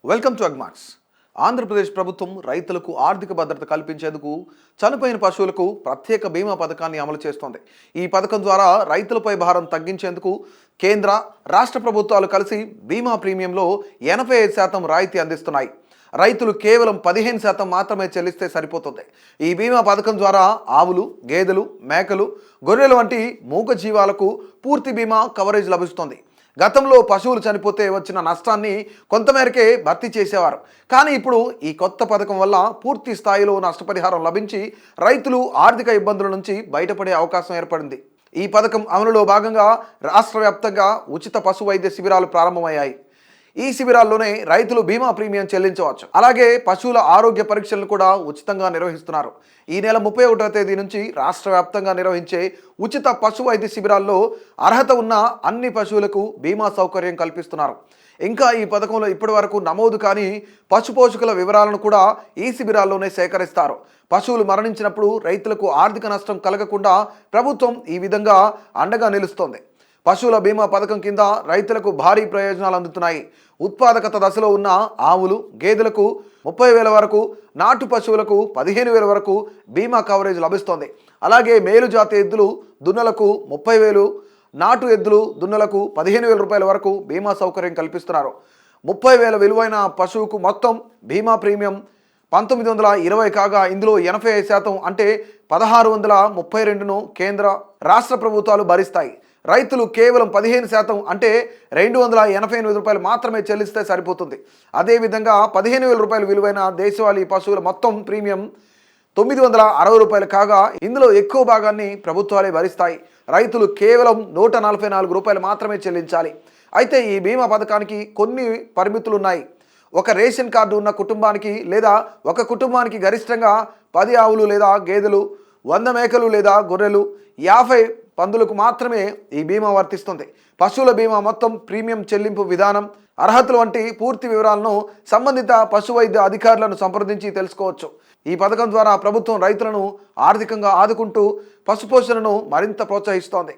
Welcome to Agmax. Andhra Pradesh ప్రభుత్వం రైతులకు ఆర్థిక భద్రత కల్పించేందుకు చనిపోయిన పశువులకు ప్రత్యేక బీమా పథకాన్ని అమలు చేస్తోంది. ఈ పథకం ద్వారా రైతులపై భారం తగ్గించేందుకు కేంద్ర, రాష్ట్ర ప్రభుత్వాలు కలిసి బీమా ప్రీమియంలో 85% రాయితీ అందిస్తున్నాయి. రైతులు కేవలం 15% మాత్రమే చెల్లిస్తే సరిపోతుంది. ఈ బీమా పథకం ద్వారా ఆవులు, గేదెలు, మేకలు, గొర్రెలు వంటి మూగ జీవాలకు పూర్తి బీమా కవరేజ్ లభిస్తుంది. గతంలో పశువులు చనిపోతే వచ్చిన నష్టాన్ని కొంతమేరకే భర్తీ చేసేవారు. కానీ ఇప్పుడు ఈ కొత్త పథకం వల్ల పూర్తి స్థాయిలో నష్టపరిహారం లభించి రైతులు ఆర్థిక ఇబ్బందుల నుంచి బయటపడే అవకాశం ఏర్పడింది. ఈ పథకం అమలులో భాగంగా రాష్ట్ర వ్యాప్తంగా ఉచిత పశు వైద్య శిబిరాలు ప్రారంభమయ్యాయి. ఈ శిబిరాల్లోనే రైతులు బీమా ప్రీమియం చెల్లించవచ్చు. అలాగే పశువుల ఆరోగ్య పరీక్షలను కూడా ఉచితంగా నిర్వహిస్తున్నారు. ఈ నెల 31వ తేదీ నుంచి రాష్ట్ర వ్యాప్తంగా నిర్వహించే ఉచిత పశు వైద్య శిబిరాల్లో అర్హత ఉన్న అన్ని పశువులకు బీమా సౌకర్యం కల్పిస్తున్నారు. ఇంకా ఈ పథకంలో ఇప్పటి వరకు నమోదు కాని పశు పోషకుల వివరాలను కూడా ఈ శిబిరాల్లోనే సేకరిస్తారు. పశువులు మరణించినప్పుడు రైతులకు ఆర్థిక నష్టం కలగకుండా ప్రభుత్వం ఈ విధంగా అండగా నిలుస్తోంది. పశువుల బీమా పథకం కింద రైతులకు భారీ ప్రయోజనాలు అందుతున్నాయి. ఉత్పాదకత దశలో ఉన్న ఆవులు, గేదెలకు 30,000 వరకు, నాటు పశువులకు 15,000 వరకు బీమా కవరేజ్ లభిస్తోంది. అలాగే మేలుజాతి ఎద్దులు, దున్నలకు 30,000, నాటు ఎద్దులు, దున్నలకు 15,000 రూపాయల వరకు బీమా సౌకర్యం కల్పిస్తున్నారు. 30,000 విలువైన పశువుకు మొత్తం బీమా ప్రీమియం 1920 కాగా ఇందులో 85% అంటే 1632ను కేంద్ర, రాష్ట్ర ప్రభుత్వాలు భరిస్తాయి. రైతులు కేవలం 15% అంటే 288 రూపాయలు మాత్రమే చెల్లిస్తే సరిపోతుంది. అదేవిధంగా 15,000 రూపాయలు విలువైన దేశవాళీ పశువుల మొత్తం ప్రీమియం 960 రూపాయలు కాగా ఇందులో ఎక్కువ భాగాన్ని ప్రభుత్వాలే భరిస్తాయి. రైతులు కేవలం 144 రూపాయలు మాత్రమే చెల్లించాలి. అయితే ఈ బీమా పథకానికి కొన్ని పరిమితులు ఉన్నాయి. ఒక రేషన్ కార్డు ఉన్న కుటుంబానికి లేదా ఒక కుటుంబానికి గరిష్టంగా 10 ఆవులు లేదా గేదెలు, 100 మేకలు లేదా గొర్రెలు, 50 పందులకు మాత్రమే ఈ బీమా వర్తిస్తుంది. పశువుల బీమా మొత్తం ప్రీమియం చెల్లింపు విధానం, అర్హతలు వంటి పూర్తి వివరాలను సంబంధిత పశు వైద్య అధికారులను సంప్రదించి తెలుసుకోవచ్చు. ఈ పథకం ద్వారా ప్రభుత్వం రైతులను ఆర్థికంగా ఆదుకుంటూ పశుపోషణను మరింత ప్రోత్సహిస్తోంది.